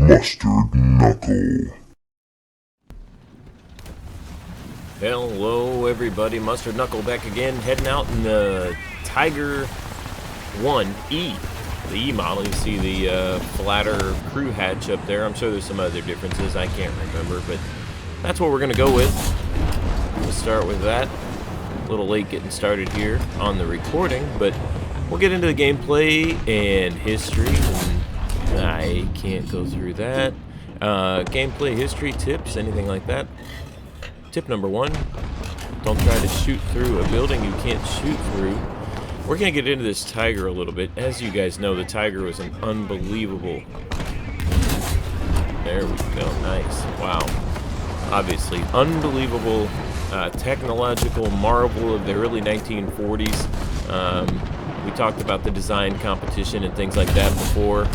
Mustard Knuckle. Hello everybody, Mustard Knuckle back again, heading out in the Tiger 1E, the E model. You see the flatter crew hatch up there. I'm sure there's some other differences, I can't remember, but that's what we're going to go with. We'll start with that. A little late getting started here on the recording, but we'll get into the gameplay and history, and I can't go through that. Gameplay, history, tips, anything like that. Tip number 1, don't try to shoot through a building you can't shoot through. We're going to get into this Tiger a little bit. As you guys know, the Tiger was an unbelievable... There we go, nice, wow. Obviously, unbelievable technological marvel of the early 1940s. We talked about the design competition and things like that before.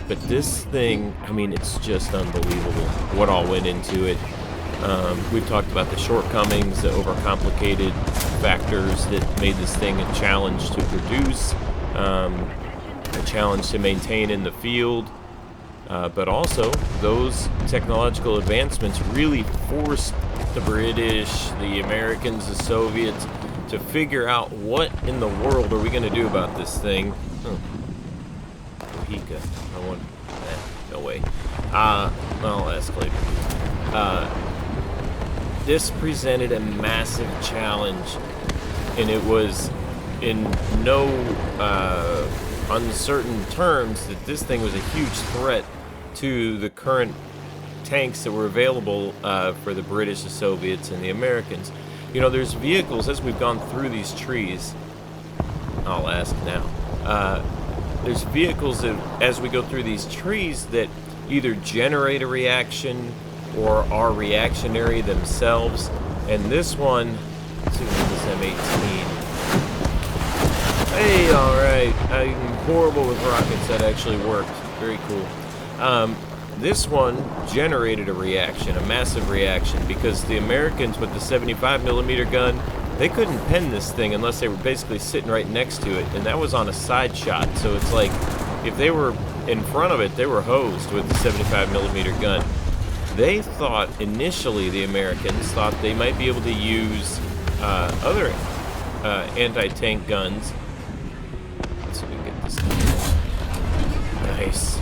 But this thing, I mean, it's just unbelievable what all went into it. We've talked about the shortcomings, the overcomplicated factors that made this thing a challenge to produce, a challenge to maintain in the field, but also those technological advancements really forced the British, the Americans, the Soviets to figure out what in the world are we going to do about this thing. Mohica. I want that. No way. I'll ask later. This presented a massive challenge, and it was in no uncertain terms that this thing was a huge threat to the current tanks that were available for the British, the Soviets, and the Americans. You know, there's vehicles, as we've gone through these trees, I'll ask now, there's vehicles that, as we go through these trees, that either generate a reaction or are reactionary themselves. And this one, let's see what this M18. Hey, alright, I'm horrible with rockets, that actually worked. Very cool. This one generated a reaction, a massive reaction, because the Americans with the 75mm gun, they couldn't pen this thing unless they were basically sitting right next to it, and that was on a side shot. So it's like, if they were in front of it, they were hosed with the 75mm gun. They thought, initially, the Americans thought they might be able to use other anti-tank guns. Let's see if we can get this guy. Nice.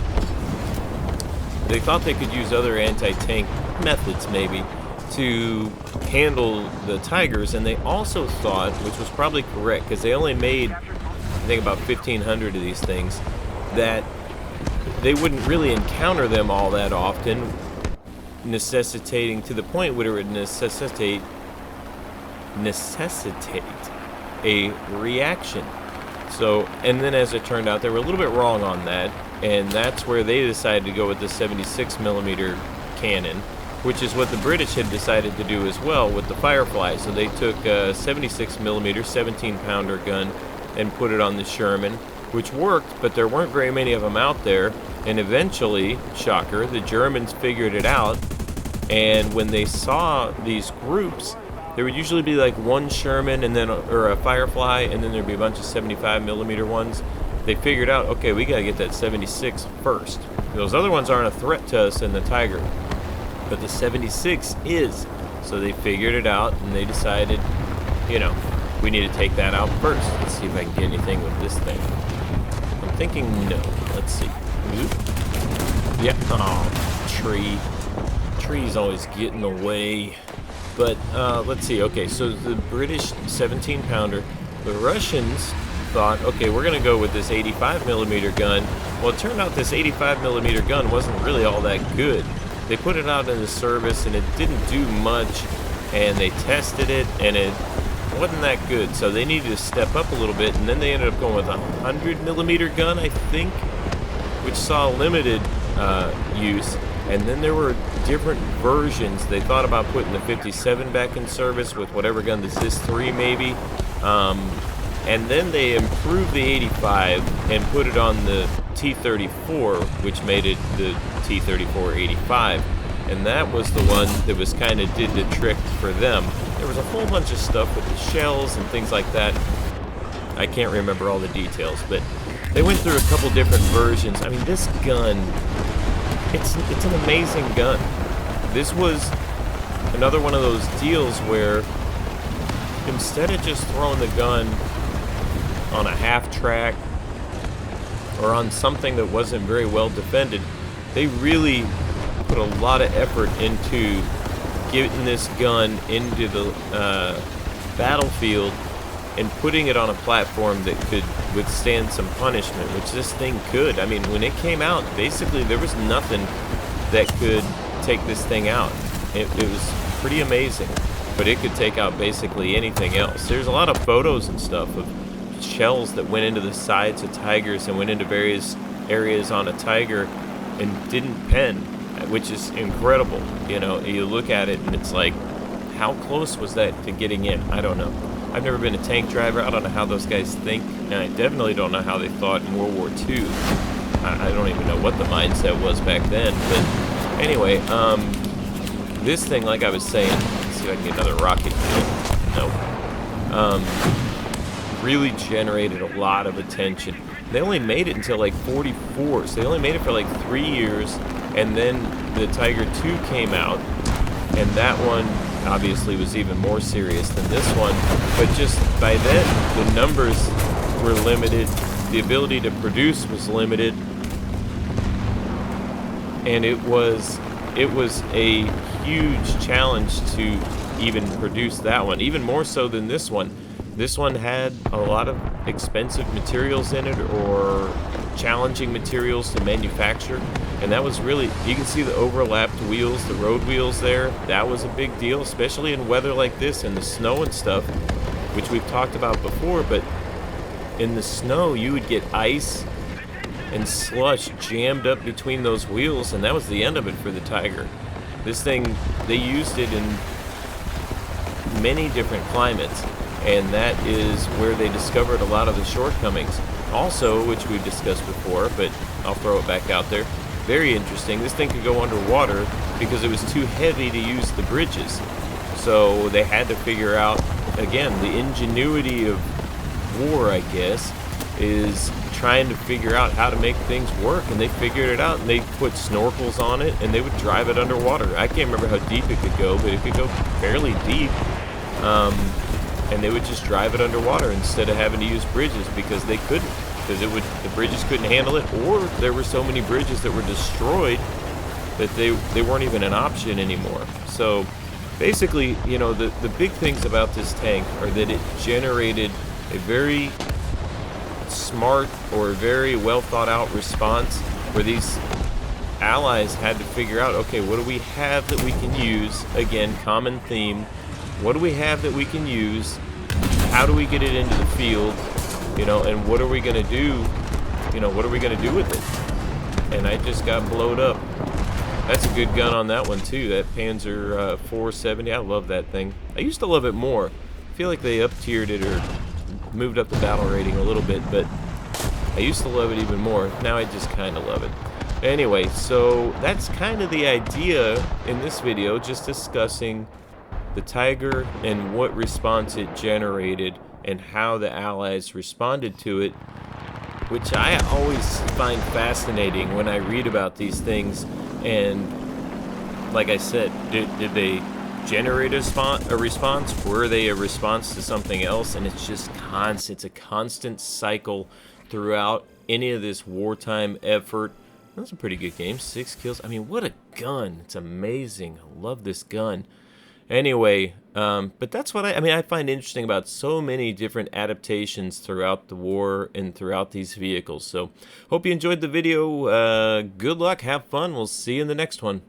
They thought they could use other anti-tank methods, maybe, to handle the Tigers, and they also thought, which was probably correct, because they only made, I think, about 1,500 of these things, that they wouldn't really encounter them all that often, necessitating to the point where it would necessitate a reaction. So, and then as it turned out, they were a little bit wrong on that, and that's where they decided to go with the 76mm cannon, which is what the British had decided to do as well with the Firefly. So they took a 76mm 17-pounder gun and put it on the Sherman, which worked, but there weren't very many of them out there. And eventually, shocker, the Germans figured it out, and when they saw these groups, there would usually be like one Sherman and then, or a Firefly, and then there'd be a bunch of 75mm ones. They figured out, okay, we gotta get that 76 first. Those other ones aren't a threat to us in the Tiger, but the 76 is. So they figured it out, and they decided, you know, we need to take that out first. Let's see if I can get anything with this thing. I'm thinking no. Let's see. Yeah, oh, tree. Trees always get in the way. But let's see. Okay, so the British 17-pounder, the Russians thought, okay, we're gonna go with this 85mm gun. Well, it turned out this 85mm gun wasn't really all that good. They put it out in the service, and it didn't do much. And they tested it, and it wasn't that good. So they needed to step up a little bit, and then they ended up going with a 100mm gun, I think, which saw limited use. And then there were different versions. They thought about putting the 57 back in service with whatever gun, the ZIS-3 maybe. And then they improved the 85 and put it on the T-34, which made it the T-34-85. And that was the one that was kind of did the trick for them. There was a whole bunch of stuff with the shells and things like that. I can't remember all the details, but they went through a couple different versions. I mean, this gun it's an amazing gun. This was another one of those deals where instead of just throwing the gun on a half track or on something that wasn't very well defended, they really put a lot of effort into getting this gun into the battlefield and putting it on a platform that could withstand some punishment, which this thing could. I mean, when it came out, basically there was nothing that could take this thing out. It was pretty amazing, but it could take out basically anything else. There's a lot of photos and stuff of shells that went into the sides of Tigers and went into various areas on a Tiger and didn't pen, which is incredible. You know, you look at it and it's like, how close was that to getting in? I don't know. I've never been a tank driver. I don't know how those guys think, and I definitely don't know how they thought in World War II. I don't even know what the mindset was back then. But anyway, this thing, like I was saying, let's see if I can get another rocket here. No. Really generated a lot of attention. They only made it until like 44, so they only made it for like 3 years, and then the Tiger II came out, and that one obviously was even more serious than this one, but just by then the numbers were limited, the ability to produce was limited, and it was a huge challenge to even produce that one, even more so than this one. This one had a lot of expensive materials in it, or challenging materials to manufacture, and that was really, you can see the overlapped wheels, the road wheels there. That was a big deal, especially in weather like this, in the snow and stuff, which we've talked about before. But in the snow, you would get ice and slush jammed up between those wheels, and that was the end of it for the Tiger. This thing, they used it in many different climates, and that is where they discovered a lot of the shortcomings. Also, which we've discussed before, but I'll throw it back out there, very interesting, this thing could go underwater because it was too heavy to use the bridges. So they had to figure out, again, the ingenuity of war, I guess, is trying to figure out how to make things work, and they figured it out, and they put snorkels on it, and they would drive it underwater. I can't remember how deep it could go, but it could go fairly deep. And they would just drive it underwater instead of having to use bridges, because they couldn't, because the bridges couldn't handle it, or there were so many bridges that were destroyed that they weren't even an option anymore. So basically, you know, the big things about this tank are that it generated a very smart or very well thought out response, where these allies had to figure out, okay, what do we have that we can use? Again, common theme. What do we have that we can use? How do we get it into the field? You know, and what are we going to do? You know, what are we going to do with it? And I just got blowed up. That's a good gun on that one too, that Panzer 470. I love that thing. I used to love it more. I feel like they up-tiered it or moved up the battle rating a little bit, but I used to love it even more. Now I just kind of love it. Anyway, so that's kind of the idea in this video, just discussing the Tiger and what response it generated and how the Allies responded to it, which I always find fascinating when I read about these things. And like I said, did they generate a response? Were they a response to something else? And it's just constant. It's a constant cycle throughout any of this wartime effort. That's a pretty good game. 6 kills. I mean, what a gun. It's amazing. I love this gun. Anyway, but that's what I find interesting about so many different adaptations throughout the war and throughout these vehicles. So, hope you enjoyed the video. Good luck, have fun. We'll see you in the next one.